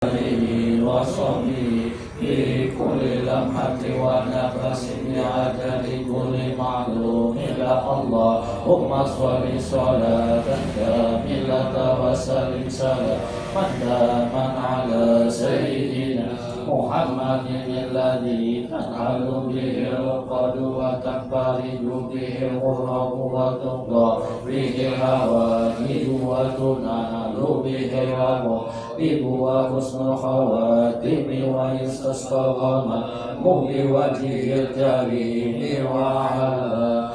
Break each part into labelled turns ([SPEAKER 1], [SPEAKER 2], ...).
[SPEAKER 1] وصبي في كل لمحة ونفس بعدد كل معلوم لك اللهم صل صلاة كاملة وسلم سلاما داما على سيدنا محمد الذي تنحل به العقد وتنفرج به الغرب وتقضى به الحوائج وتنال به الرغائب وحسن الخواتم ويستسقى الغمام بوجهه الكريم وعلى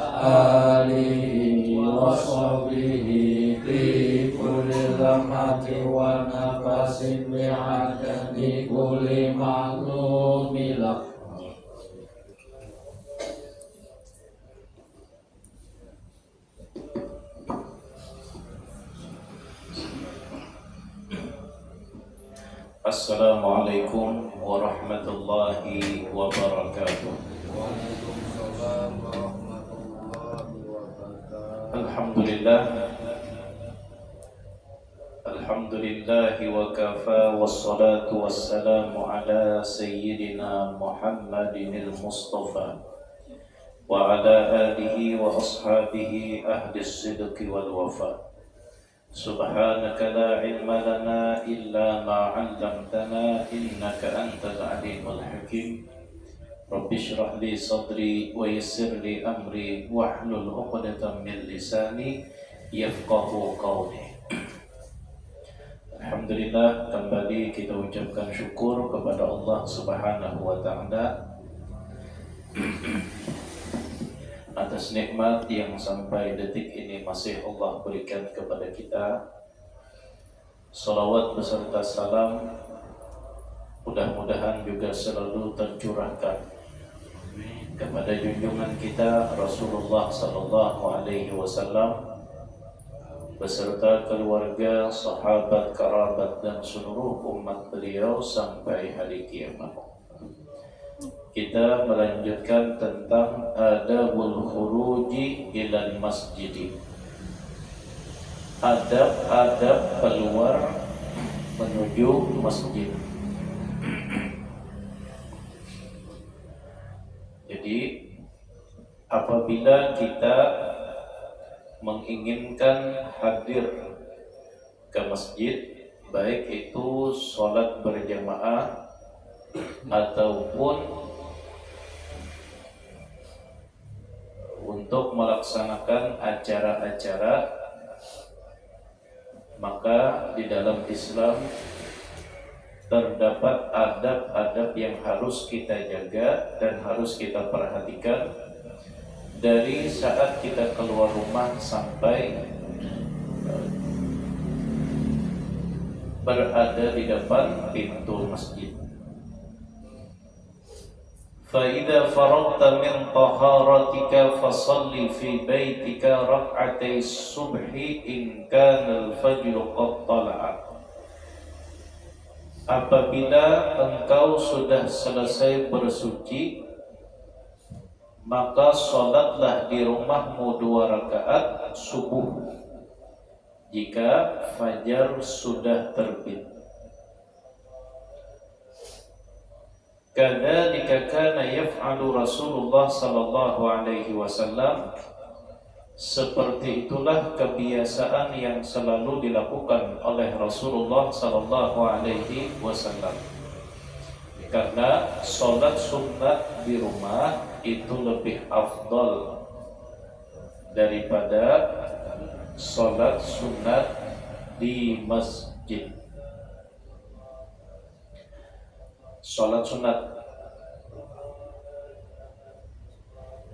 [SPEAKER 1] آله وصحبه في كل لمحة ونفس بعدد كل معلوم لك.
[SPEAKER 2] Assalamualaikum warahmatullahi wabarakatuh. Alhamdulillah Alhamdulillahi wa kafa wassalatu wassalamu ala sayyidina Muhammadinil Mustafa wa ala alihi wa ashabihi ahdis sidqi wal wafa. Subhanaka la ilma lana illa ma 'allamtana innaka antal alimul hakim. Rabbi shrah li sadri wa yassir li amri wahlul 'uqdatam min lisani yafqahu qawli. Alhamdulillah, kembali kita ucapkan syukur kepada Allah Subhanahu wa taala atas nikmat yang sampai detik ini masih Allah berikan kepada kita. Salawat beserta salam mudah-mudahan juga selalu tercurahkan kepada junjungan kita Rasulullah sallallahu alaihi wasallam beserta keluarga, sahabat, kerabat dan seluruh umat beliau sampai hari kiamat. Kita melanjutkan tentang adabul khuruji ilal masjid. Adab-adab keluar menuju masjid. Jadi apabila kita menginginkan hadir ke masjid, baik itu sholat berjamaah ataupun untuk melaksanakan acara-acara, maka di dalam Islam terdapat adab-adab yang harus kita jaga dan harus kita perhatikan dari saat kita keluar rumah sampai berada di depan pintu masjid. فَإِذَا فَرَغْتَ مِنْ طَهَارَتِكَ فَصَلِّ فِي بَيْتِكَ رَكْعَتَيِ الصُّبْحِ إِنْ كَانَ الْفَجْرُ قَدْ طَلَعَ. Apabila engkau sudah selesai bersuci, maka sholatlah di rumahmu 2 rakaat subuh jika fajar sudah terbit. Kadzalika kana yaf'alu Rasulullah sallallahu alaihi wasallam. Seperti itulah kebiasaan yang selalu dilakukan oleh Rasulullah sallallahu alaihi wasallam. Karena sholat sunat di rumah itu lebih afdal daripada sholat sunat di masjid. Sholat sunat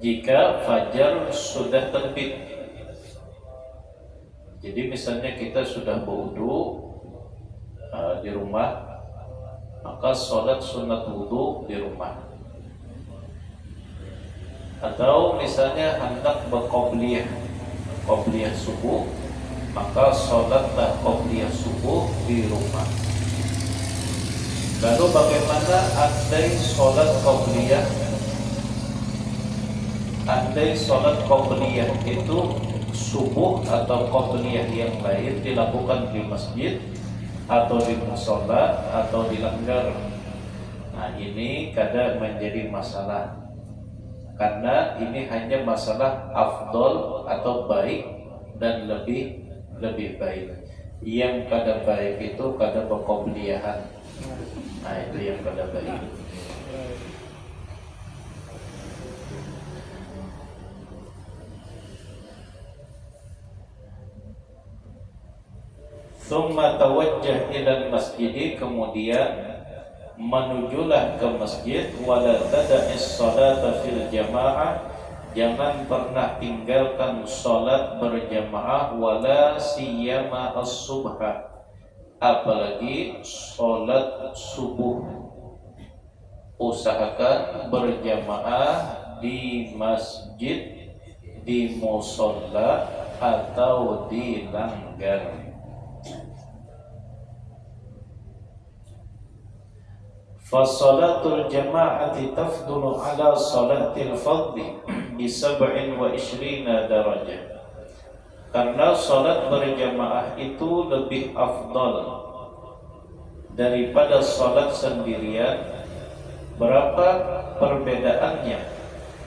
[SPEAKER 2] jika fajar sudah terbit. Jadi misalnya kita sudah berwudu di rumah, maka sholat sunat wudu di rumah. Atau misalnya hendak berqobliyah subuh, maka sholatlah qobliyah subuh di rumah. Lalu bagaimana andai sholat qobliyah? Andai sholat qobliyah itu subuh atau qobliyah yang lain dilakukan di masjid, atau di musola atau dilanggar. Nah, ini kadang menjadi masalah karena ini hanya masalah afdol atau baik dan lebih baik. Yang kada baik itu kada berkobliyahan. Nah, itu yang kada baik. Thumma tawajjah ilal masjidi, kemudian menujulah ke masjid. Wala tada'is salata fil jamaah, jangan pernah tinggalkan salat berjamaah. Wala siyama as-subha, apalagi salat subuh. Usahakan berjamaah di masjid, di musalla atau di langgar. Fasalatul jama'ati tafdulu ala salatil fadli bi 27 darajah. Karena salat berjamaah itu lebih afdal daripada salat sendirian. Berapa perbedaannya?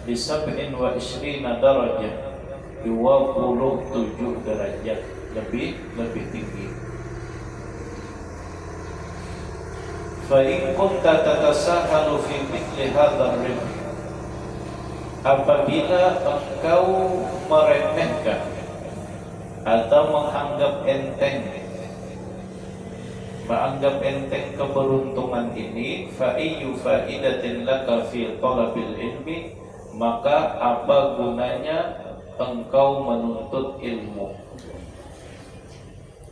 [SPEAKER 2] Bi 27 darajah, 27 derajat lebih tinggi. Fa in kunta tatasahalu fi mithli hadzal rizq, apabila engkau meremehkan atau menganggap enteng keberuntungan ini, fa ayyu faidatin laka fi talabil ilmi, maka apa gunanya engkau menuntut ilmu?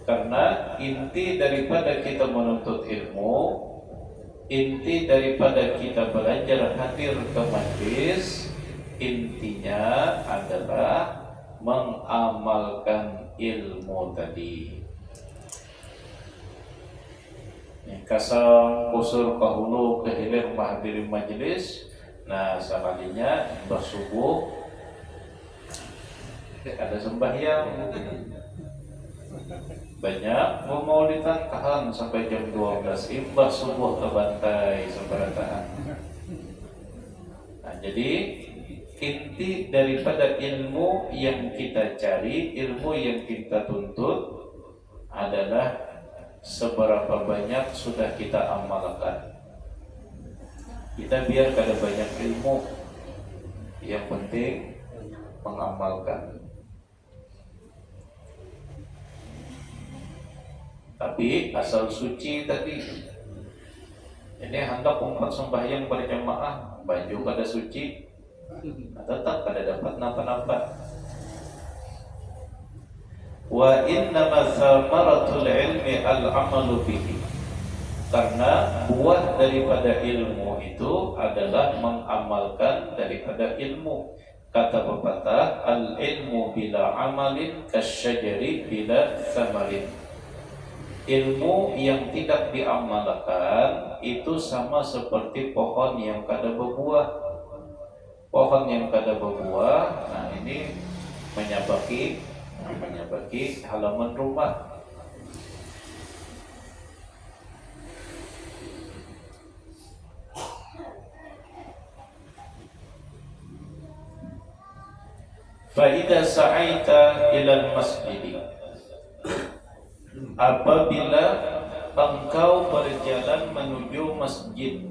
[SPEAKER 2] Karena inti daripada kita menuntut ilmu, inti daripada kita belajar hadir ke majlis, intinya adalah mengamalkan ilmu tadi. Kasang kusur kahulu kehilir menghadiri majlis. Nah, sekalinya bersubuh ada sembahyang, banyak memaulidan tahan sampai jam 12, imbah subuh ke bantai seberatahan. Nah, jadi inti daripada ilmu yang kita cari, ilmu yang kita tuntut adalah seberapa banyak sudah kita amalkan. Kita biar kada banyak ilmu, yang penting mengamalkan. Tapi asal suci tadi, ini hendak umat sembahyang berjamaah, baju kada suci, tetap kada dapat napa-napa. Wa innama thamaratul ilmi al-amalu bihi, karena buah daripada ilmu itu adalah mengamalkan daripada ilmu. Kata pepatah, al-ilmu bila amalin kasyajari bila thamarin. Ilmu yang tidak diamalkan itu sama seperti pohon yang kada berbuah. Pohon yang kada berbuah, nah ini menyabaki halaman rumah. Fa idza sa'aita ilal masjid, apabila engkau berjalan menuju masjid,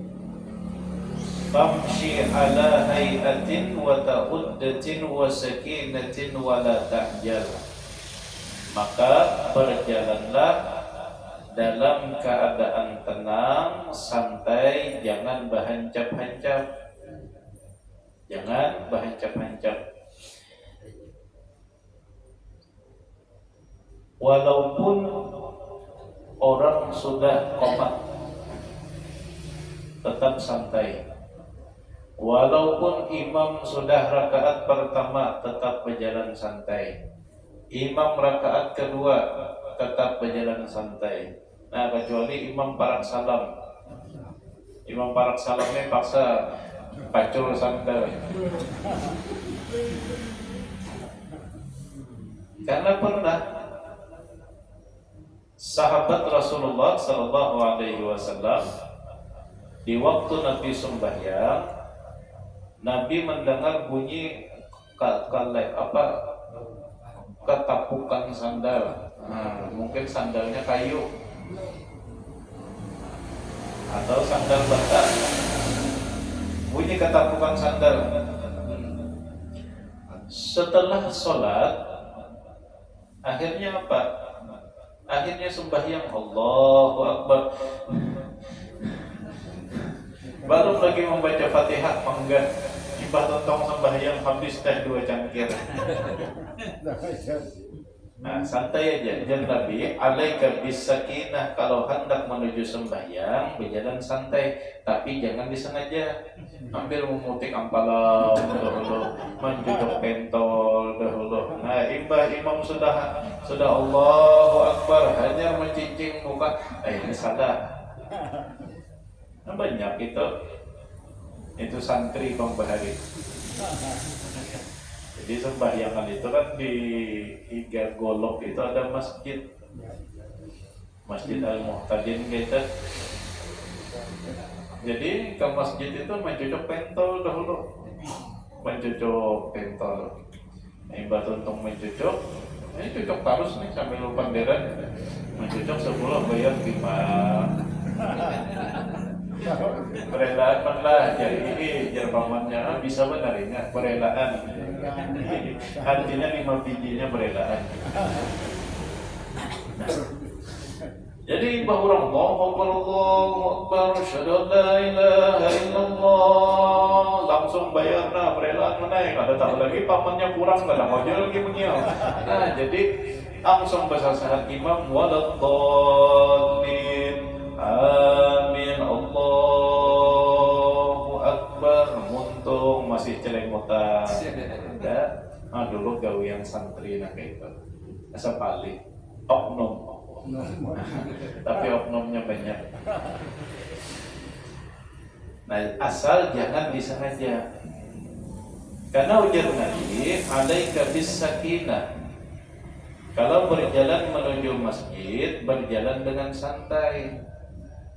[SPEAKER 2] famshi ala hayatin wa ta'uddatin wa sakinatin wa la ta'jal, maka berjalanlah dalam keadaan tenang, santai, jangan berhancap-hancap. Jangan berhancap-hancap. Walaupun orang sudah qomat, tetap santai. Walaupun imam sudah rakaat pertama, tetap berjalan santai. Imam rakaat kedua, tetap berjalan santai. Nah, kecuali imam parak salam. Imam parak salamnya paksa pacul santai. Karena pernah sahabat Rasulullah Sallallahu Alaihi Wasallam di waktu Nabi sembahyang, Nabi mendengar bunyi ketapukan sandal. Mungkin sandalnya kayu atau sandal bata. Bunyi ketapukan sandal. Setelah sholat, akhirnya apa? Akhirnya sembahyang, Allahu Akbar. Baru lagi membaca Fatihah, enggak. Ibah tontong sembahyang habis teh 2 cangkir. Nah, santai aja. Jangan Nabi, alaika bisakinah, kalau hendak menuju sembahyang berjalan santai, tapi jangan disengaja. Ambil memutik ampalau dahulu, menjuduk pentol dahulu. Nah, imam sudah Allahu Akbar, hanya mencincing muka. Ini salah. Nah, banyak itu santri Bang Bahari. Jadi sembahyangan itu kan di Iga Golok itu ada masjid Al-Muhtadin gitu. Jadi ke masjid itu mencucuk pentol dahulu, mencucuk pentol. Ini batu untung mencucuk, ini cucuk tarus nih sambil lupa deret. Mencucuk 10 bayar 5. Perelaan lah, jadi ini jerpamannya bisa benar ingat perelaan. Artinya 5 bijinya perelaan. Jadi bahwa Allahu Akbar, asyhadu an la ilaha illallah, langsung bayar nah perelaan menaik. Ada tak lagi pamannya kurang, kadang aja lagi mengiau. Nah, jadi langsung besasahan imam waladhdallin. Amin, Allahu Akbar, muntung masih celemotan. Ya, dulu gawian santri nak itu. Asa paling oknum. Tapi oknumnya banyak. Nah, asal jangan disengaja. Karena ujar Nabi, alaika bis-sakinah. Kalau berjalan menuju masjid, berjalan dengan santai.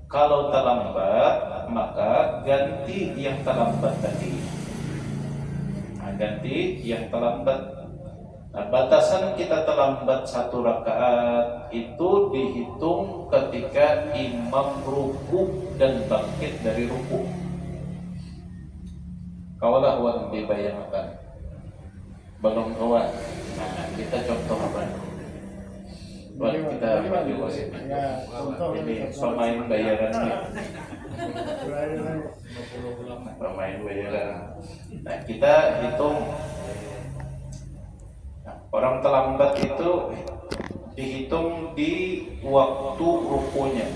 [SPEAKER 2] Kalau terlambat, maka ganti yang terlambat tadi. Ganti yang terlambat. Nah, batasan kita terlambat 1 rakaat itu dihitung ketika imam ruku dan bangkit dari ruku. Kawalah wan dibayangkan. Belum kawan. Nah, kita contoh apa? Buat kita maju sini. Ini pemain bayaran nih. Pemain bayaran. Nah, kita hitung. Nah, orang terlambat itu dihitung di waktu rukunya.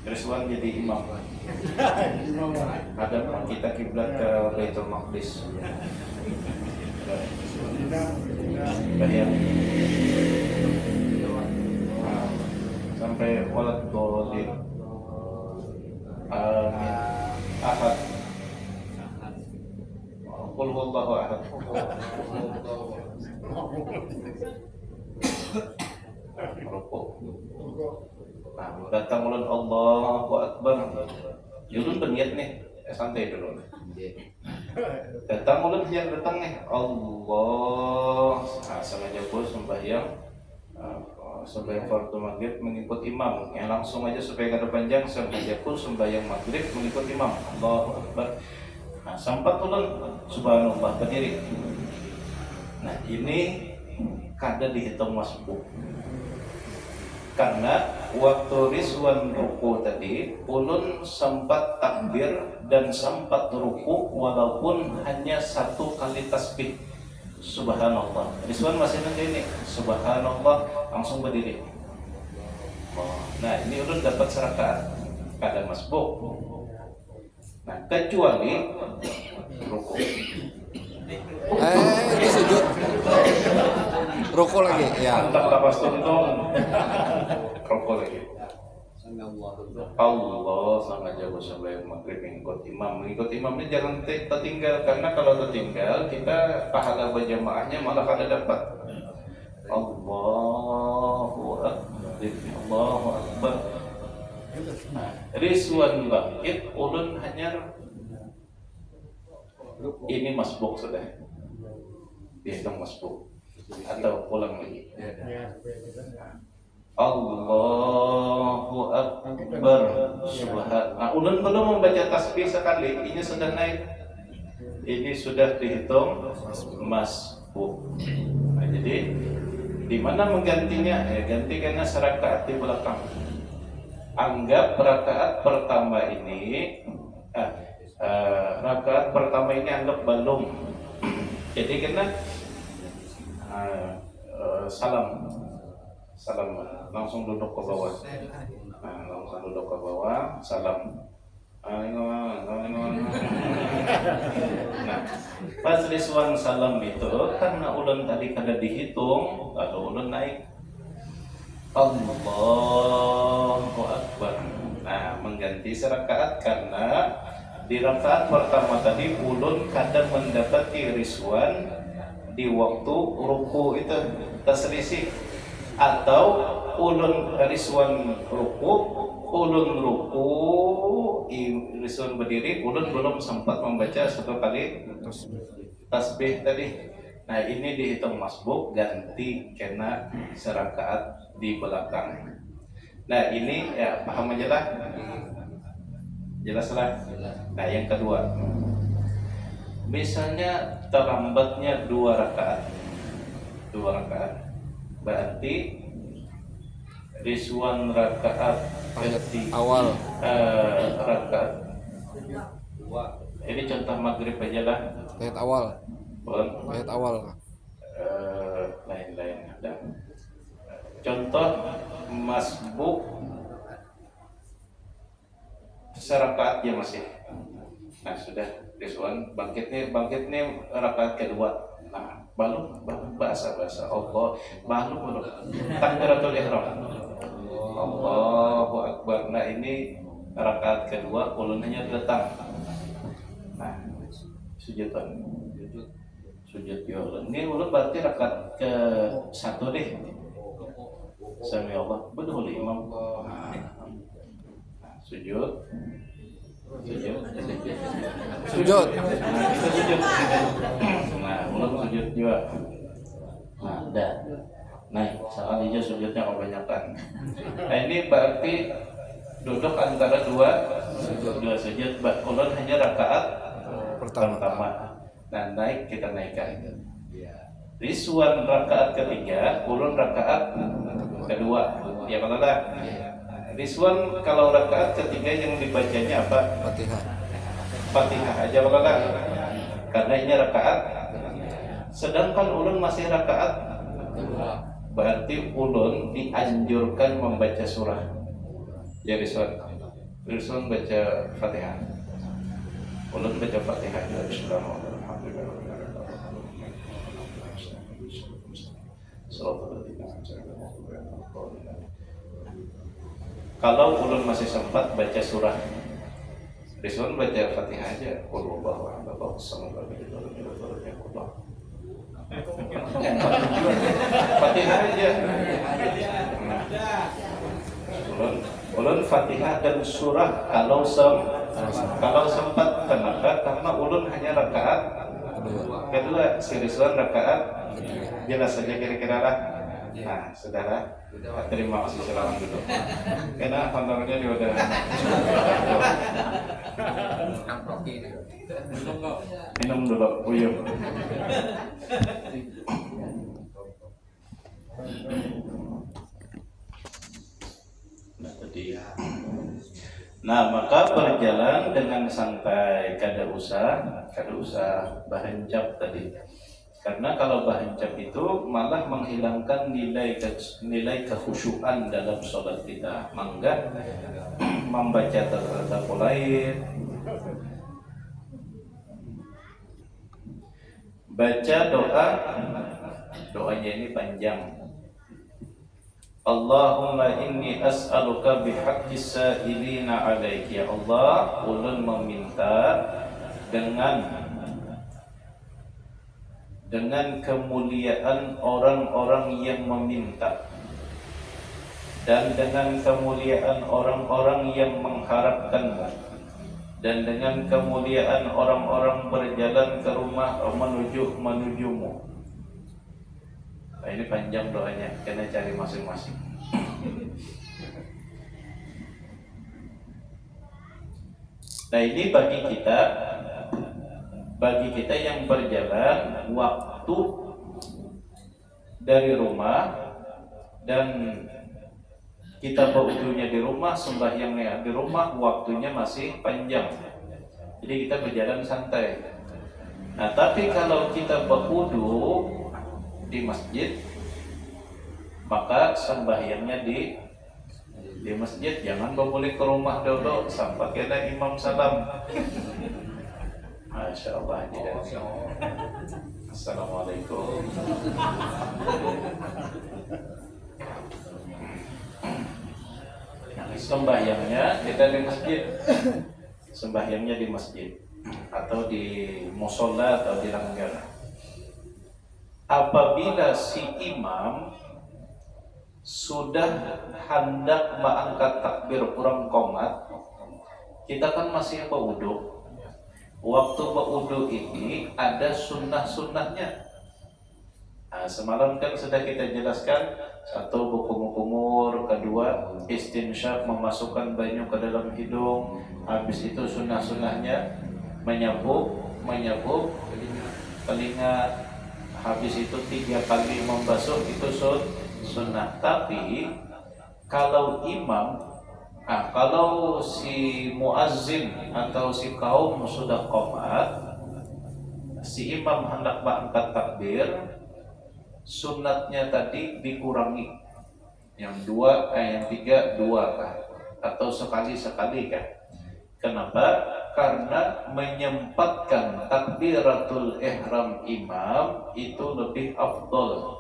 [SPEAKER 2] Rizwan jadi imam. Ada kita kiblat ke Baitul Maqdis. Bayar. Sampai waladhdallin. Amin. Ahad. Qul huwallahu ahad. Rukuk. Nah, datang ulun Allahu Akbar. Ulun berniat nih, santai dulu. Datang ulun yang datang nih, Allah. Nah, sengaja pun sembahyang, sembahyang fardu maghrib mengikut imam. Yang langsung aja supaya kada panjang, sengaja pun sembahyang maghrib mengikut imam. Allahu Akbar. Nah, sempat ulun subhanallah berdiri. Nah, ini kada dihitung masbuk. Karena waktu Rizwan ruku tadi, ulun sempat takbir dan sempat ruku walaupun hanya 1 kali tasbih. Subhanallah. Rizwan masih nanti ini. Subhanallah, langsung berdiri. Nah, ini ulun dapat serakaat. Kada masbuk. Nah, kecuali ruku.
[SPEAKER 3] Itu sujud. Ruku lagi, ya.
[SPEAKER 2] Entah lapas tuntung. Ruku lagi. Allah sengaja sebelum maghrib mengikut imam. Mengikut imam ini jangan tertinggal, karena kalau tertinggal kita pahala berjamaahnya malah kada dapat. Allahu Akbar, Allahu Akbar. Nah, Rizwan bangkit, ulun hanyar. Ini masbuk sudah. Dihitung masbuk atau pulang lagi. Allahu Akbar. Subhanallah. Ulun belum membaca tasbih sekali, ini sudah naik. Ini sudah dihitung masbuk. Nah, jadi di mana menggantinya? Ganti karena serakaat di belakang. Anggap rakaat pertama ini rakaat pertama ini anggap belum. Jadi kena salam langsung duduk ke bawah. Langsung duduk ke bawah, salam. Nah, pas Rizwan salam itu karena ulun tadi kada dihitung, lalu ulun naik Allahu Akbar. Nah, mengganti serakaat karena di rakaat pertama tadi ulun kada mendapati Rizwan di waktu ruku itu terselisih, atau ulun Rizwan ruku, Rizwan berdiri, ulun belum sempat membaca satu kali tasbih tadi. Nah, ini dihitung masbuk, ganti kena serakaat di belakang. Nah, ini ya paham aja lah. Jelas lah. Nah, yang kedua, misalnya terlambatnya 2 rakaat, berarti Rizwan rakaat
[SPEAKER 3] awal
[SPEAKER 2] rakaat. Ini contoh maghrib aja lah.
[SPEAKER 3] ayat awal
[SPEAKER 2] Lain-lain ada. Contoh masbuk serakaat dia masih. Nah, sudah Rizwan bangkit nih rakaat kedua. Nah, belum bahasa Allah, belum takbiratul ihram. Allahu Akbar. Nah, ini rakaat kedua, ulunnya datang. Nah, sujud ya ulun. Ini ulun berarti rakaat ke 1 deh. Sami Allah, betul imam. Nah, sujud. Nah, ulun sujud juga. Nah, dah. Naik, sekali aja sujudnya kebanyakan. Nah, ini berarti duduk antara dua sujud. Ulun hanya rakaat pertama. Nah, naik, kita naikkan. Rizwan rakaat ketiga, ulun rakaat kedua. Ya kalau lah. Rizwan kalau rakaat ketiga yang dibacanya apa? Fatihah aja kalau lah. Karena ini rakaat. Sedangkan ulun masih rakaat, berarti ulun dianjurkan membaca surah. Ya, Rizwan baca Fatihah. Ulun baca Fatihah. Kalau ulun masih sempat baca surah, Rizwan baca Fatihah aja. Fatihah aja. Ulun Fatihah dan surah kalau sempat. Kenapa? Karena ulun hanya rakaat kedua, si Rizwan rakaat. Jelas saja kira-kira lah. Nah, saudara, terima kasih, silakan duduk. Karena honornya dia udah minum dulu, uyuh. Nah, maka berjalan dengan santai, kada usah bahancap tadi. Karena kalau bahancap itu malah menghilangkan nilai kekhusyuan dalam sholat kita. Mangga membaca tadabbur lain, baca doanya ini panjang. Allahumma inni as'aluka bihaqqis sa'ilina alaik. Ya Allah, ulun meminta dengan kemuliaan orang-orang yang meminta dan dengan kemuliaan orang-orang yang mengharapkanmu dan dengan kemuliaan orang-orang berjalan ke rumah menujumu. Nah, ini panjang doanya, kena cari masing-masing. Nah, ini bagi kita yang berjalan waktu dari rumah dan kita berwudunya di rumah, sembahyangnya di rumah, waktunya masih panjang. Jadi kita berjalan santai. Nah, tapi kalau kita berwudu di masjid, maka sembahyangnya di masjid. Jangan boleh ke rumah dulu sampai kena imam salam. Masya Allah. Assalamualaikum. Sembahyangnya kita di masjid. Sembahyangnya di masjid atau di musola atau di langgar. Apabila si imam sudah hendak mengangkat takbir kurang qomat, kita kan masih berwudu. Waktu berwudu ini ada sunnah-sunnahnya. Nah, semalam kan sudah kita jelaskan, satu berkumur-kumur, kedua istinsyaq memasukkan banyu ke dalam hidung, habis itu sunnah-sunnahnya menyapu telinga, habis itu 3 kali membasuh, itu sunnah. Tapi kalau imam, kalau si muazzin atau si kaum sudah qomat, si imam hendak mengangkat takbir, sunnatnya tadi dikurangi. Yang 2, yang 3 2 kah? Atau sekali kah? Kenapa? Karena menyempatkan takbiratul ihram imam itu lebih afdol.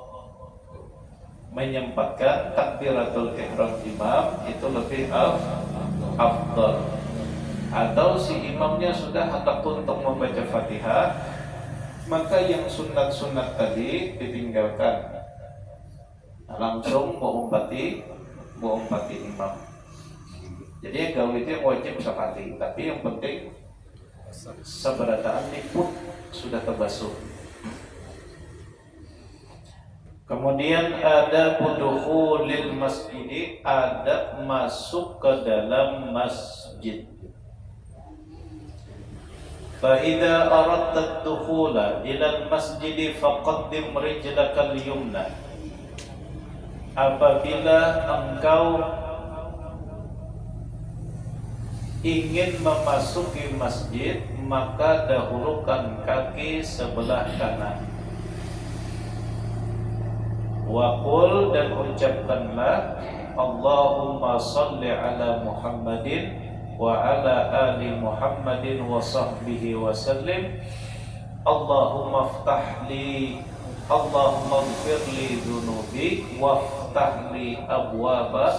[SPEAKER 2] Menyempatkan takbiratul ihram imam itu lebih afdol. Atau si imamnya sudah hendak untuk membaca Fatihah, maka yang sunat-sunat tadi ditinggalkan, langsung mengumpati imam. Jadi yang gawe itu yang wajib sekali, tapi yang penting seberataan liput sudah terbasuh. Kemudian ada dukhulil masjid, ada masuk ke dalam masjid. Fa idza aradta ad-dukhula ila al-masjid faqaddim rijlaka al-yumna. Apabila engkau ingin memasuki masjid, maka dahulukan kaki sebelah kanan. Wa qul, dan ucapkanlah, Allahumma salli ala Muhammadin wa ala ali Muhammadin wa sahbihi wa sallim. Allahumma ftah li, Allahumma ighfir li dhunubi wa ftah li abwaba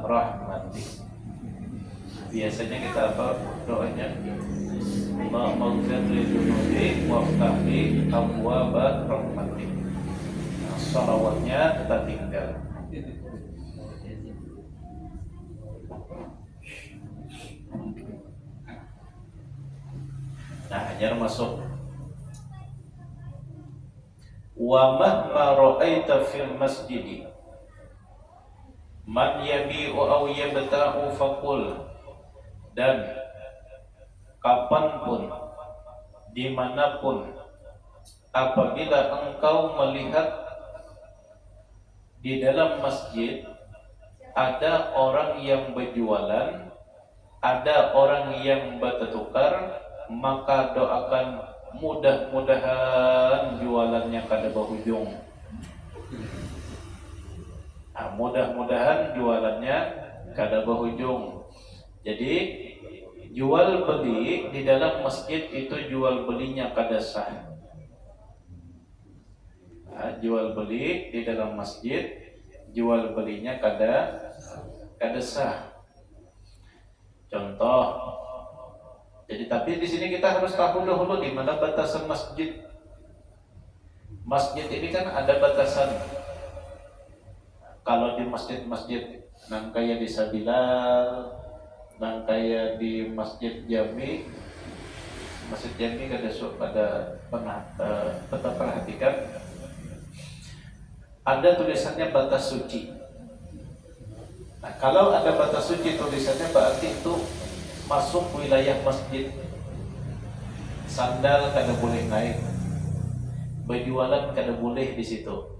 [SPEAKER 2] rahmatik. Biasanya kita apa doanya? Allahumma ighfir li dhunubi wa ftah li abwaba rahmatik. Nah, salawatnya kita tinggal. Nah, hanya masuk. Wa mahma ra'aita fil masjid man yabi'u aw yabta'u faqul, dan kapanpun, dimanapun, apabila engkau melihat di dalam masjid ada orang yang berjualan, ada orang yang bertukar, maka doakan mudah-mudahan jualannya kada berujung. Nah, mudah-mudahan jualannya kada berujung. Jadi jual beli di dalam masjid itu jual belinya kada sah. Nah, jual beli di dalam masjid jual belinya kada sah. Contoh, jadi tapi di sini kita harus tahu dahulu di mana batasan masjid. Masjid ini kan ada batasan. Kalau di masjid-masjid nang kaya di Sabilal, nang kaya di Masjid Jami, Masjid Jami kada pernah tetap perhatikan ada tulisannya batas suci. Nah, kalau ada batas suci tulisannya berarti itu masuk wilayah masjid. Sandal kada boleh naik, berjualan kada boleh di situ.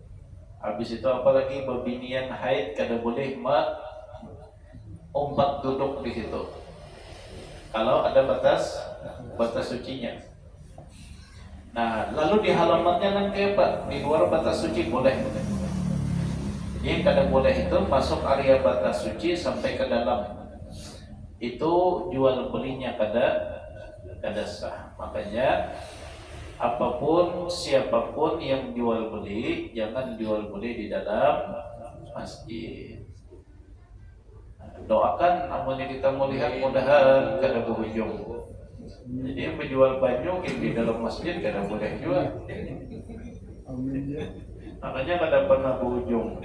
[SPEAKER 2] Habis itu apalagi berbinian haid kada boleh umpat duduk di situ. Kalau ada batas sucinya. Nah, lalu di halamannya kan kayak Pak, di luar batas suci boleh. Jadi yang kada boleh itu masuk area batas suci sampai ke dalam. Itu jual belinya kada sah. Makanya apapun siapapun yang jual beli jangan jual beli di dalam masjid. Doakan amalnya kita melihat mudahan kada berujung. Jadi yang menjual baju di dalam masjid kada boleh jual. Makanya kada pernah berujung.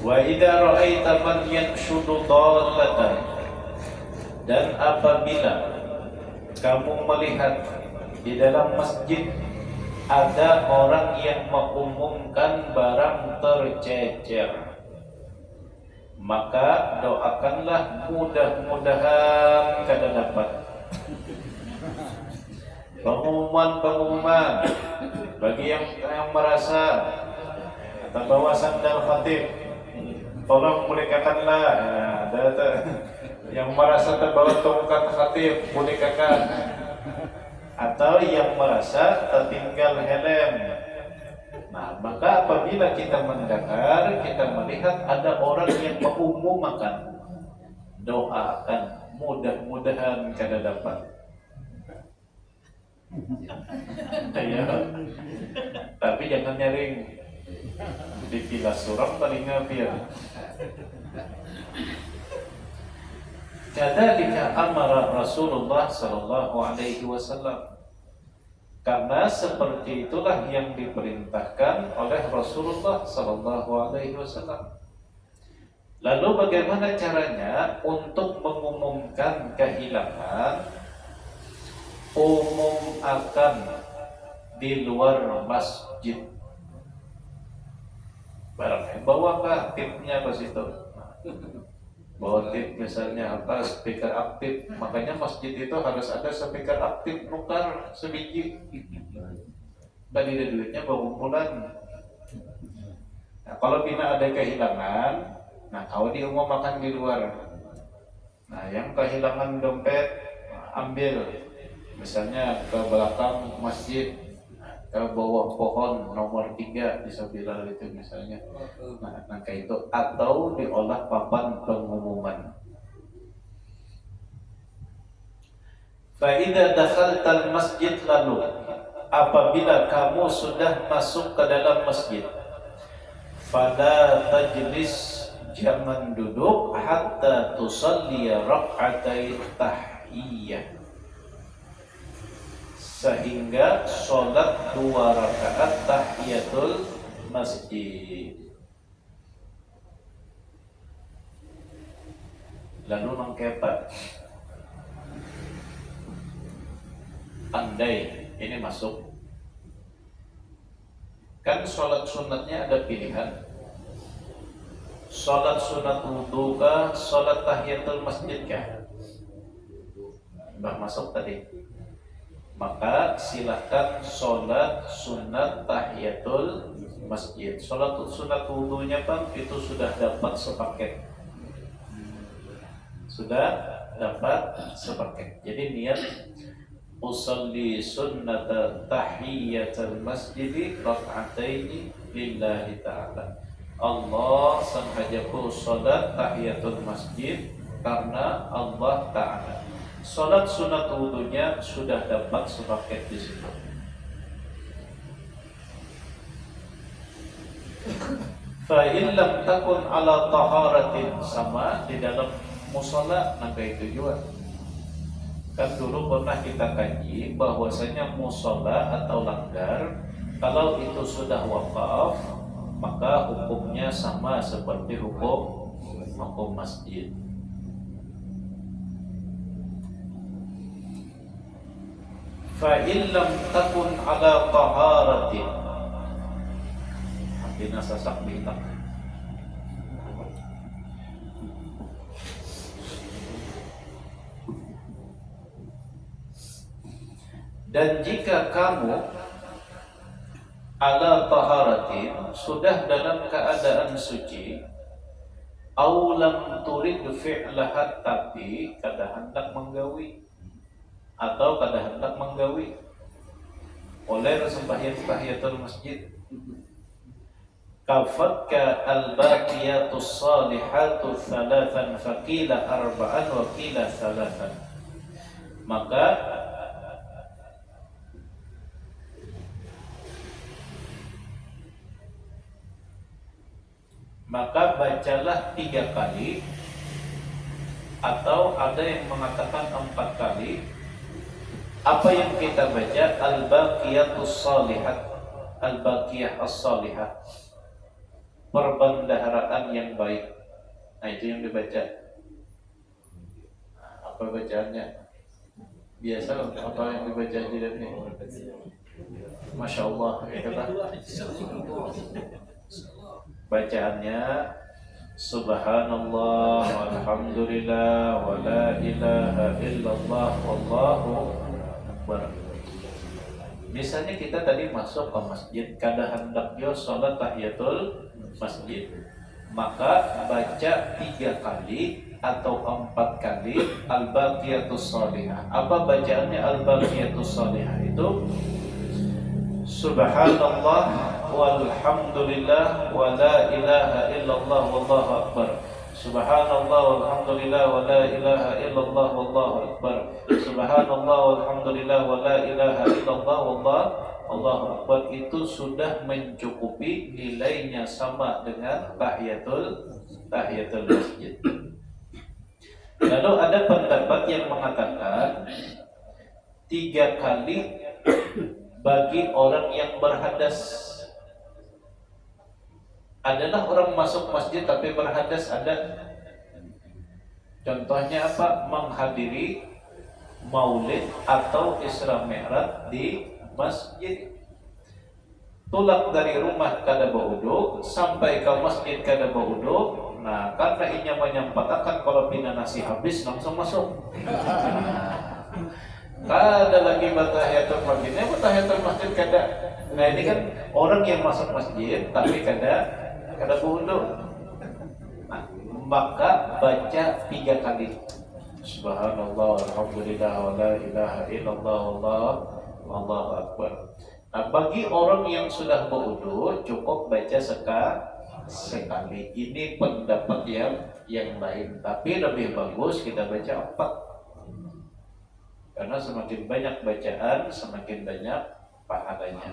[SPEAKER 2] Wa idza ra'aita man yanshudu dallatan, dan apabila kamu melihat di dalam masjid ada orang yang mengumumkan barang tercecer, maka doakanlah mudah-mudahan kada dapat. Pengumuman bagi yang merasa atau bawa sandal khatib, tolong bonekakanlah. Ada yang merasa terbawa tongkat khatib, bonekakan. Atau yang merasa tertinggal helm. Nah, maka apabila kita mendengar, kita melihat ada orang yang mengumumkan, doakan mudah-mudahan kada dapat. Ya. Tapi jangan nyaring di kilas suram paling ngapir. Kadzalika amara Rasulullah sallallahu alaihi wasallam. Karena seperti itulah yang diperintahkan oleh Rasulullah sallallahu alaihi wasallam. Lalu bagaimana caranya untuk mengumumkan kehilangan? Umum akan di luar masjid. Barangkali bawa tipnya ke situ. Bawa tip misalnya apa, speaker aktif. Makanya masjid itu harus ada speaker aktif, nukar sebiji. Tadi ada duitnya bawa kumpulan. Nah, kalau bina ada kehilangan, nah kalau diumumkan di luar. Nah, yang kehilangan dompet, ambil. Misalnya ke belakang masjid, ke bawah pohon nomor 3 di Sabilal itu misalnya. Nah kayak itu, atau diolah papan pengumuman. Fa idza dakhaltal masjid, lalu apabila kamu sudah masuk ke dalam masjid, fala tajlis, jangan duduk hatta tusalli rak'atai tahiyyah, sehingga sholat 2 rakaat tahiyatul masjid. Lalu mengkepat, andai ini masuk, kan sholat sunatnya ada pilihan, sholat sunat wudhu kah, sholat tahiyatul masjid kah? Mbak masuk tadi, maka silahkan sholat sunat tahiyatul masjid. Sholat sunat wudhunya Bang itu sudah dapat sepaket. Sudah dapat sepaket. Jadi niat usalli sunnata tahiyyatul masjid rak'ataini lillahi ta'ala. Allah sengajaku salat tahiyatul masjid karena Allah Ta'ala. Salat sunat wudunya sudah dapat sepaket di situ. Fa in lam takun ala taharatin, sama di dalam musala naga itu juga. Kan dulu pernah kita kaji bahwasanya musala atau langgar kalau itu sudah wakaf maka hukumnya sama seperti hukum masjid. Fa in lam takun ala taharatin, dina sasak bintang. Dan jika kamu ala taharatin, sudah dalam keadaan suci, au lam turid fi'lahat, tapi kada hendak menggawi atau kada hendak menggawi oleh sembahyang tahiyatul masjid, kafatka al-baqiyatus salihatu thalathan faqila arba'an wa qila thalathan, maka bacalah 3 kali, atau ada yang mengatakan 4 kali. Apa yang kita baca? Al-baqiyatus salihat, al-baqiyah as-salihah, perbendaharaan yang baik. Nah, itu yang dibaca. Apa bacaannya? Biasa apa yang dibaca di dalamnya? Masya Allah, bacaannya Subhanallah walhamdulillah wa la ilaha illallah wallahu akbar. Misalnya kita tadi masuk ke masjid, kada hendak yo salat tahiyatul masjid, maka baca 3 kali atau 4 kali al-baqiyatus salihah. Apa bacaannya al-baqiyatus salihah? Itu Subhanallah walhamdulillah wa la ilaha illallah wallahu akbar. Subhanallah walhamdulillah wa la ilaha illallah wallahu akbar. Subhanallah walhamdulillah wa la ilaha illallah wallahu akbar. Itu sudah mencukupi, nilainya sama dengan tahiyatul masjid. Lalu ada pendapat yang mengatakan 3 kali bagi orang yang berhadas. Adalah orang masuk masjid tapi berhadas ada. Contohnya apa? Menghadiri maulid atau Isra Mi'raj di masjid. Tulak dari rumah kada baudu sampai ke masjid kada baudu. Nah, karena inya menyampaikan kalau pina nasi habis langsung masuk. Kada lagi tahiyatul masjid kada. Nah, ini kan orang yang masuk masjid tapi kada wudu. Nah, maka baca 3 kali. Subhanallah walhamdulillah wa la ilaha illallah wallahu akbar. Nah, bagi orang yang sudah berwudu cukup baca sekali. Ini pendapat yang lain, tapi lebih bagus kita baca 4. Karena semakin banyak bacaan, semakin banyak pahalanya.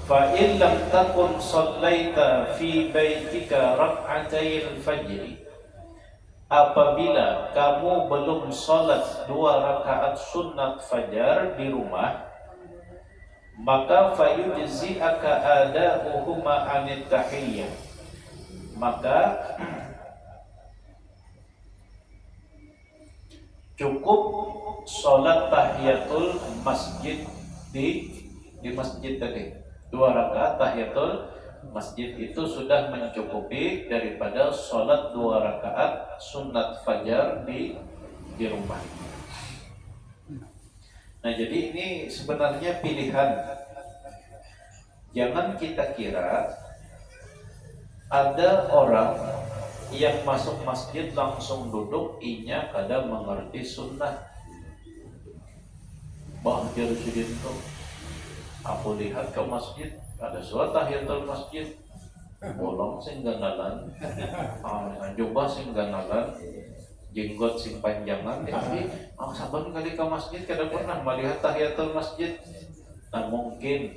[SPEAKER 2] Fa in lam takun shallaita fi baitika rak'atayil fajr, apabila kamu belum salat 2 rakaat sunat fajar di rumah, maka fayujzi'aka ada'uhuma anit tahiyyah, maka cukup sholat tahiyatul masjid di masjid tadi. 2 rakaat tahiyatul masjid itu sudah mencukupi daripada sholat 2 rakaat sunat fajar di rumah. Nah, jadi ini sebenarnya pilihan. Jangan kita kira ada orang yang masuk masjid langsung duduk, inya kada mengerti sunnah. Bahkan sidin tuh, aku lihat ke masjid ada suatu tahiyatul masjid, bolong sing ganalan, jubah sing ganalan, jenggot sing panjangan, tapi saban kali ke masjid kada pernah melihat tahiyatul masjid. Nah mungkin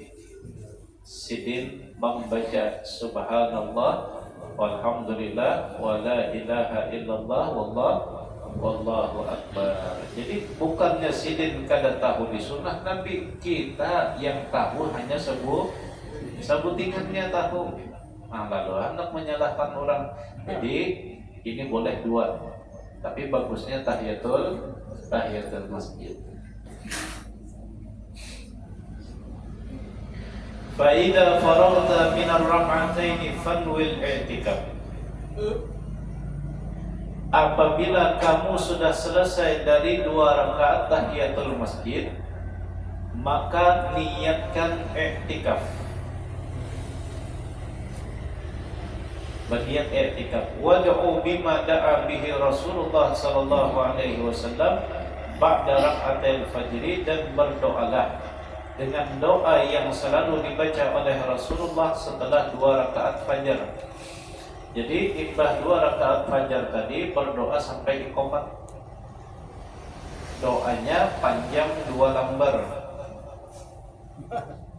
[SPEAKER 2] sidin membaca subhanallah walhamdulillah wala ilaha illallah wallahu akbar. Jadi bukannya sidin kada tahu di sunnah, tapi kita yang tahu hanya sebutingannya tahu. Nah lalu hendak menyalahkan orang. Jadi ini boleh dua, tapi bagusnya tahiyatul masjid. Fa'idha faragta minar rak'ataini fanwil i'tikaf. Apabila kamu sudah selesai dari 2 rakaat tahiyatul masjid, maka niatkan i'tikaf. Berniat i'tikaf. Wad'u bima da'a bihi Rasulullah sallallahu alaihi wasallam ba'da rak'atil fajri, dan berdoalah dengan doa yang selalu dibaca oleh Rasulullah setelah 2 rakaat fajar. Jadi imbah 2 rakaat fajar tadi berdoa sampai iqamah. Doanya panjang 2 lembar.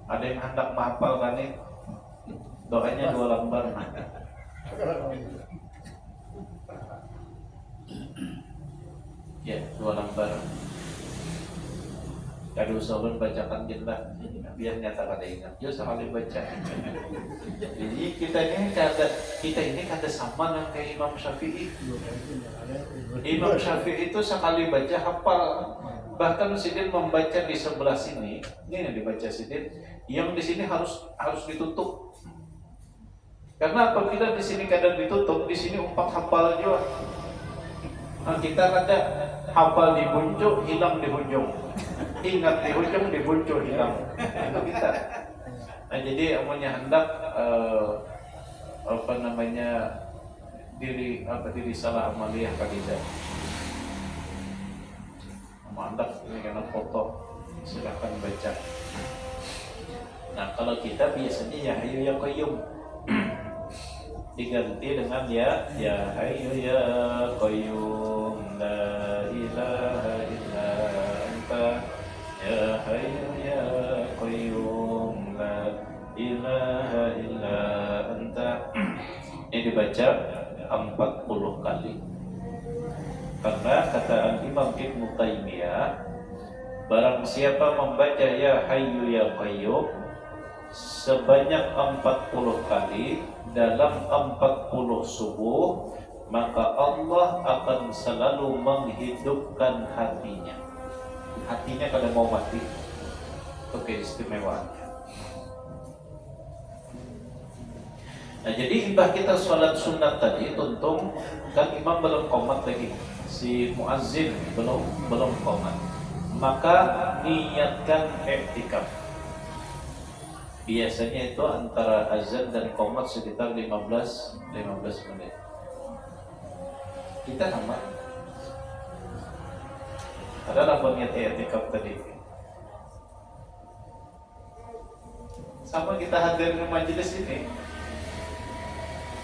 [SPEAKER 2] Ada yang hendak menghafal kan nih? Doanya 2 lembar. Ya, 2 lembar. Kadu sahabat bacakan jenlah biar nyata kada ingat. Yo sekali baca. Jadi kita ini kada sama dengan kayak Imam Syafi'i. Imam Syafi'i itu sekali baca hafal. Bahkan sidin membaca di sebelah sini. Ini yang dibaca sidin. Yang di sini harus ditutup. Karena apabila di sini kada ditutup, di sini umpat hafal juga. Nah, kita kada hafal di puncuk, hilang di hujung. Ingat di hujung, di puncuk hilang. Itu kita. Nah, jadi amanya hendak diri salah amaliyah kalidah. Mantap ini karena foto. Silakan baca. Nah, kalau kita biasanya ya hayyu ya qayyum. Diganti dengan ya hayyu ya qayyum la ilaha illa anta ya hayyu ya qayyum la ilaha illa anta. Ini dibaca 40 kali. Karena kata Imam Ibnu Taimiyah, barang siapa membaca ya hayyu ya qayyum sebanyak 40 kali dalam 40 subuh, maka Allah akan selalu menghidupkan hatinya. Hatinya kada mau mati. Oke, istimewa. Nah, jadi imbah kita sholat sunat tadi, tuntung kan imam belum qomat lagi, si muazzin belum qomat, maka niatkan i'tikaf. Biasanya itu antara azan dan qomat sekitar 15 menit. Kita sama. Adalah niat i'tikaf tadi. Sama kita hadir di majelis ini.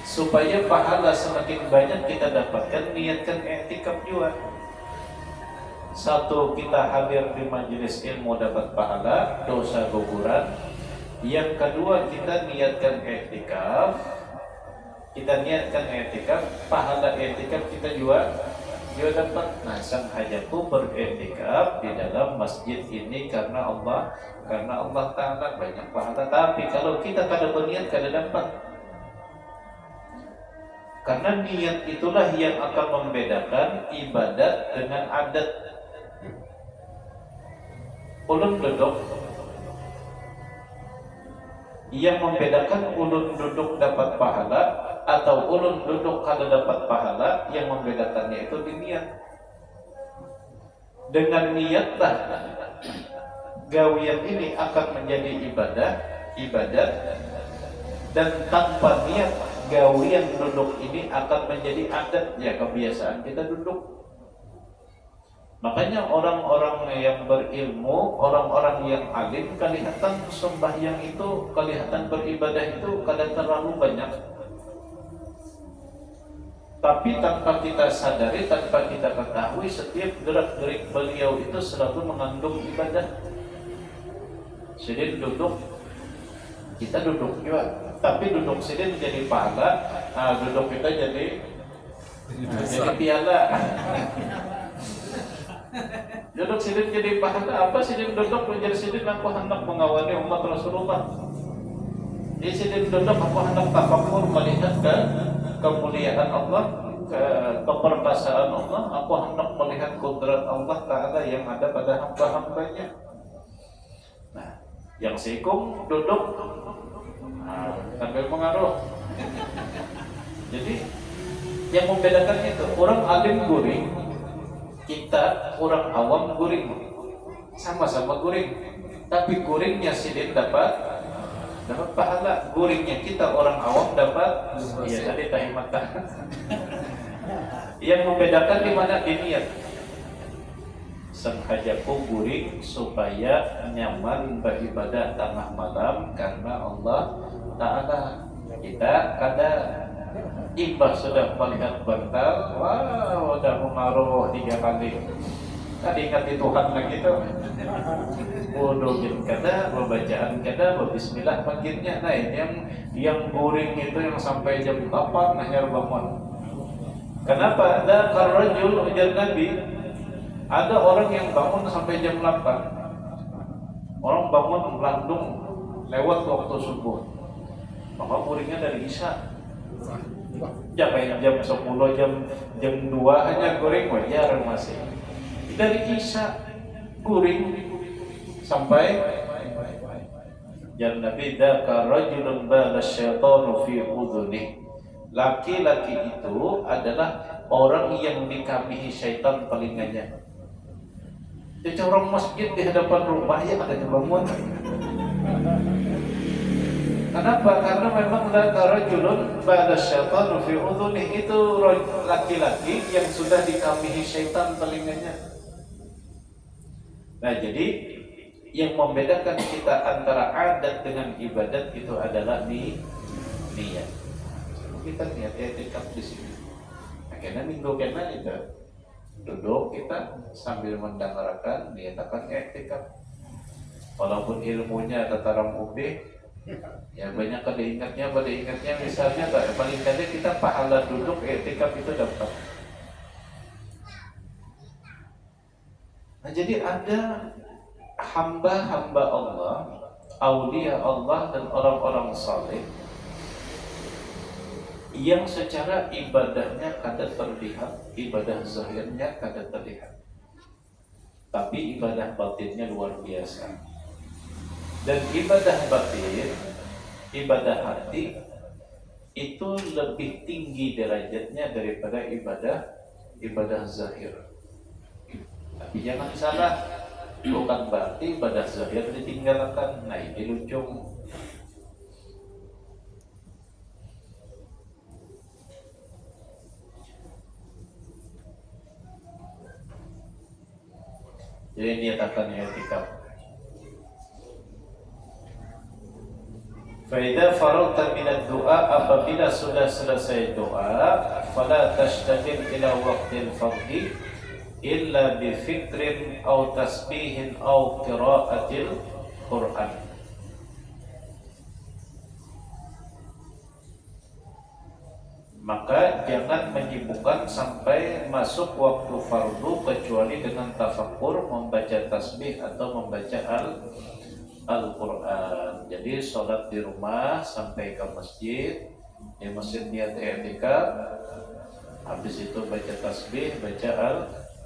[SPEAKER 2] Supaya pahala semakin banyak kita dapatkan, niatkan i'tikaf juga. Satu, kita hadir di majelis ilmu dapat pahala, dosa guguran. Yang kedua, kita niatkan i'tikaf. Pahala i'tikaf kita juga dapat. Nah, sang hajatku beriktikaf di dalam masjid ini karena Allah Ta'ala banyak pahala. Tapi kalau kita kada berniat, kada dapat. Karena niat itulah yang akan membedakan ibadat dengan adat. Ulun duduk, yang membedakan ulun duduk dapat pahala atau ulun duduk kada dapat pahala, yang membedakannya itu di niat. Dengan niatlah gawian ini akan menjadi ibadah, ibadat, dan tanpa niat gawian duduk ini akan menjadi adat, ya kebiasaan kita duduk. Makanya orang-orang yang berilmu, orang-orang yang alim, kelihatan sembahyang itu, kelihatan beribadah itu kadang terlalu banyak. Tapi tanpa kita sadari, tanpa kita ketahui, setiap gerak-gerik beliau itu selalu mengandung ibadah. Sidin duduk, kita duduk juga, tapi duduk sidin jadi pahala, duduk kita jadi piala. Duduk sidin jadi pahala apa? Sidin duduk menjadi sidin aku hendak mengawali umat Rasulullah. Jadi sidin duduk aku hendak tafakur melihat ke kemuliaan Allah, keperkasaan Allah. Aku hendak melihat kudrat Allah Ta'ala yang ada pada hamba-hambanya. Nah, yang sikung duduk sambil mengaruh. Jadi yang membedakan itu, orang alim guring, kita orang awam guring, sama-sama guring, tapi guringnya sidin dapat pahala, guringnya kita orang awam dapat ya tadi tahimatan. Yang membedakan di mana? Di niat. Sengajaku guring supaya nyaman beribadah tengah malam karena Allah Ta'ala. Kita kadang imbah sudah melihat bantal, wah udah mengaruh 3 kali. Tadi ingat di Tuhan lagi tuh. Wudu'in kada, pembacaan kada, bismillah paginya. Nah ini yang guring itu yang sampai jam 8 nanyar bangun. Kenapa? Ada karajul ujar Nabi, ada orang yang bangun sampai jam 8. Orang bangun melandung lewat waktu subuh. Maka guringnya dari Isya. Jangan jam 10, jam 2 hanya guring wajar masih. Dari Isya guring sampai jam Nabi dzaka rajulun bala syaitanu fi udhuni. Laki-laki itu adalah orang yang dikamihi syaitan telingannya. Jadi orang masjid di hadapan rumah ya ada bangun. Kenapa? Karena memang rajulun ba'da syaitanu fi udhuni, itu laki-laki yang sudah dikamihi syaitan telinganya. Nah, jadi yang membedakan kita antara adat dengan ibadat itu adalah niat. Kita niat etikaf di sini. Akhirnya minggu kena itu duduk kita sambil mendengarkan niatakan etikaf. Walaupun ilmunya tataram ubih, ya banyak pada ingatnya misalnya paling kadang kita pahala duduk etikaf itu dapat. Nah, jadi ada hamba-hamba Allah, aulia Allah dan orang-orang saleh yang secara ibadahnya kada terlihat, ibadah zahirnya kada terlihat, tapi ibadah batinnya luar biasa. Dan ibadah batin, ibadah hati itu lebih tinggi derajatnya daripada ibadah zahir. Tapi jangan salah, bukan berarti ibadah zahir ditinggalkan. Nah ini lucu. Jadi niatakan i'tikaf. Faidah faragta minad doa, apabila sudah selesai doa, fala tashtagil ila waqtil fardhi illa bi fikrin aw tasbihin aw qiraatil Quran. Maka jangan menyibukkan sampai masuk waktu fardu kecuali dengan tafakkur, membaca tasbih atau membaca Al-Quran. Jadi sholat di rumah sampai ke masjid, di masjid niat i'tikaf, habis itu baca tasbih, baca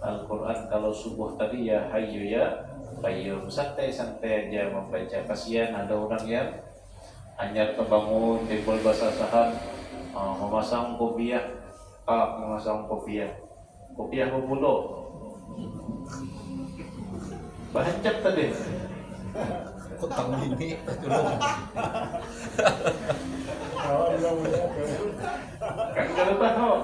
[SPEAKER 2] Al-Quran. Kalau subuh tadi ya hayyu ya qayyum, santai-santai aja membaca. Kasihan ada orang yang hanya kebangun timbul basasahan, memasang kopiah, kopiah berbulu, bahancap tadi.
[SPEAKER 3] Utang bini.
[SPEAKER 2] Kan kalau tahu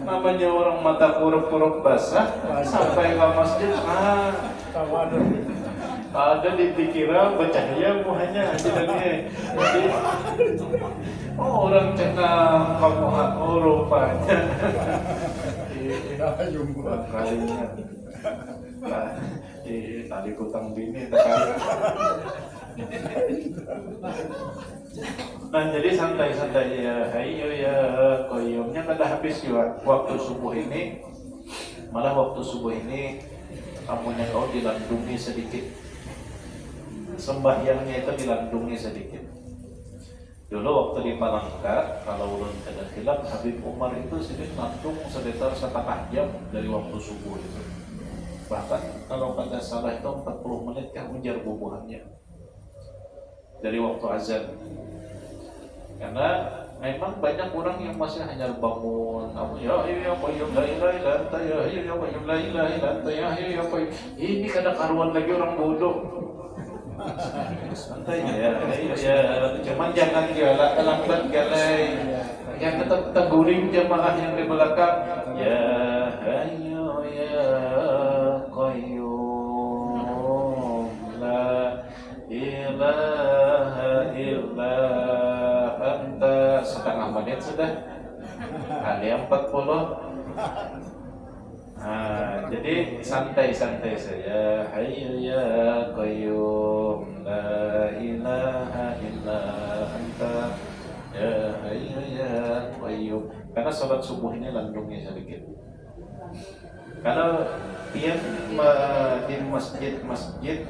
[SPEAKER 2] namanya orang mata kuruk-kuruk basah sampai ke masjid ada dikira bercahaya muhanya jadi orang cengang kamu rupanya kalinya tadi kutang bini nah jadi santai-santai ya ayo ya koyomnya kada habis juga waktu subuh ini malah waktu subuh ini kamunya kau dilandungi sedikit sembahyangnya itu dilandungi sedikit dulu waktu di Palangka kalau ulun kada hilap Habib Umar itu sedikit landung sekitar setengah jam dari waktu subuh itu bahkan kalau kada salah itu 40 menit kan ujar bubuhannya dari waktu azan karena memang banyak orang yang masih hanya bangun ya qayyum la ilaha illa anta ya qayyum la ilaha illa anta ya qayyum ini kada karuan lagi orang bodoh santai ya cuman jangan galak lambat galai yang tetap guring jemaah yang di belakang ya hayyu ya qayyum la ilaha illa anta setengah menit sudah kali 40 jadi santai-santai saja hayyu ya qayyum la ilaha illa anta ya hayyu ya qayyum karena sholat subuh ini landungnya sedikit kalau dia di masjid-masjid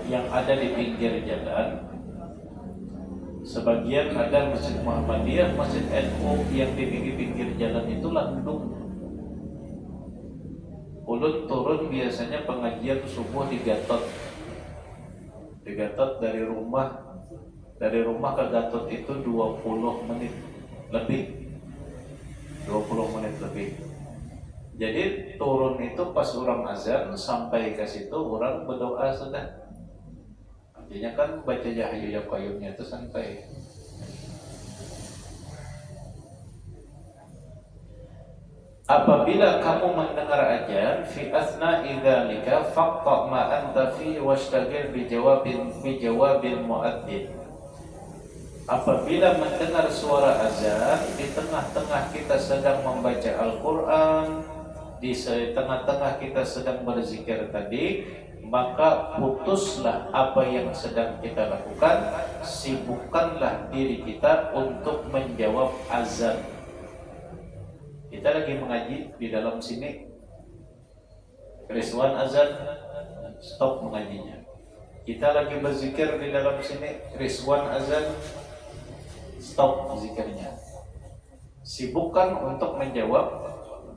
[SPEAKER 2] yang ada di pinggir jalan sebagian ada Masjid Muhammadiyah, Masjid NU yang di pinggir jalan itu landung. Ulun turun biasanya pengajian subuh di Gatot. Di Gatot dari rumah ke Gatot itu 20 menit lebih. 20 menit lebih. Jadi turun itu pas orang azan sampai ke situ orang berdoa sudah. Artinya kan baca ya hayyu ya qayyumnya itu santai. Apabila kamu mendengar ajan fi asna'i dzalika faqta ma anta fi washtagil bi jawabil muadzin. Apabila mendengar suara azan di tengah-tengah kita sedang membaca Al-Qur'an, di tengah-tengah kita sedang berzikir tadi, maka putuslah apa yang sedang kita lakukan, sibukkanlah diri kita untuk menjawab azan. Kita lagi mengaji di dalam sini, Rizwan azan, stop mengajinya. Kita lagi berzikir di dalam sini, Rizwan azan, stop zikirnya. Sibukkan untuk menjawab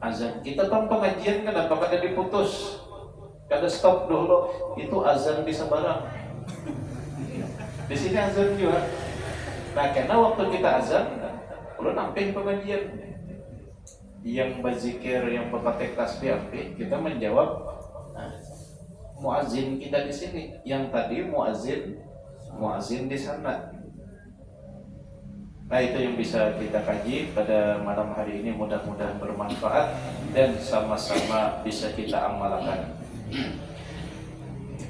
[SPEAKER 2] azan. Kita kan pengajian kenapa kada diputus? Kada stop dulu, itu azan bisa barang. Di sini azan juga. Nah, karena waktu kita azan, ulun namping pengajian. Yang berzikir, yang berpatek tasbih ampih, kita menjawab muazin kita di sini. Yang tadi muazin di sana. Nah, itu yang bisa kita kaji pada malam hari ini, mudah-mudahan bermanfaat dan sama-sama bisa kita amalkan.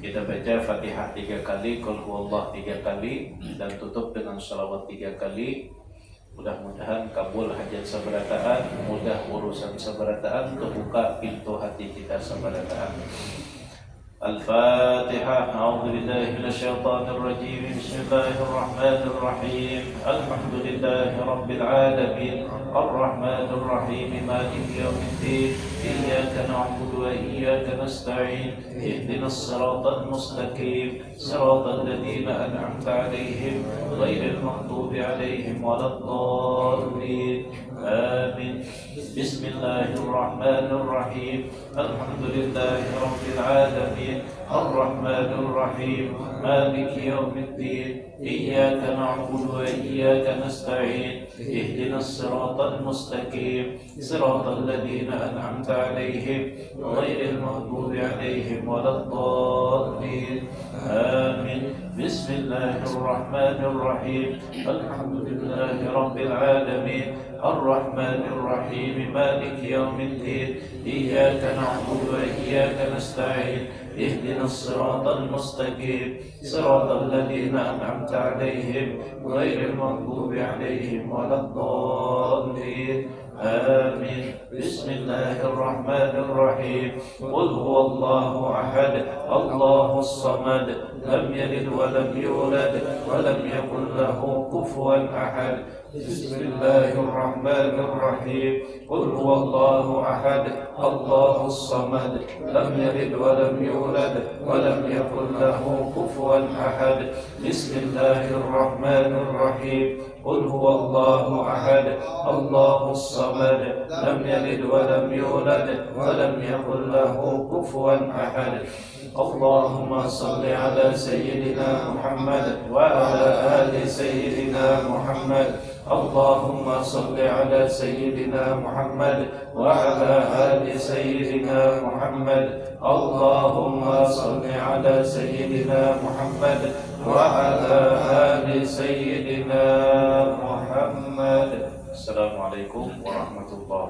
[SPEAKER 2] Kita baca Fatihah 3 kali, Qul huwallah 3 kali, dan tutup dengan shalawat 3 kali. Mudah-mudahan kabul hajat sabarataan, mudah urusan sabarataan, terbuka pintu hati kita sabarataan. Al-Fatihah. A'udzubillahi minasyaitonir rajim. Bismillahirrahmanirrahim. Alhamdulillahi rabbil alamin. Arrahmanir rahim. Maliki yaumiddin. Iyyaka na'budu wa iyyaka nasta'in. Ihdinas siratal mustaqim. Siratal ladzina an'amta 'alaihim ghairil maghdubi 'alaihim waladdallin. Amin. Bismillahirrahmanirrahim. Alhamdulillahi rabbil alamin. Ar-Rahmanir Rahim. Maliki yaumiddin. Iyyaka na'budu wa iyyaka nasta'in. Ihdinas siratal mustaqim. Siratal ladzina an'amta 'alaihim ghairil maghdubi 'alaihim waladdallin. Amin. بسم الله الرحمن الرحيم الحمد لله رب العالمين الرحمن الرحيم مالك يوم الدين إياك نعبد وإياك نستعين اهدنا الصراط المستقيم صراط الذين أنعمت عليهم غير المغضوب عليهم ولا الضالين آمين بسم الله الرحمن الرحيم قل هو الله أحد الله الصمد لم يلد ولم يولد ولم يكن له كفوا أحد بسم الله الرحمن الرحيم قل هو الله أحد الله الصمد لم يلد ولم يولد ولم يكن له كفوا أحد بسم الله الرحمن الرحيم قل هو الله أحد الله الصمد لم يلد ولم يولد ولم يكن له كفوا أحد اللهم صل على سيدنا محمد وعلى آل سيدنا محمد اللهم صل على سيدنا محمد وعلى آل سيدنا محمد اللهم صل على سيدنا محمد وعلى آل سيدنا محمد. Assalamualaikum warahmatullahi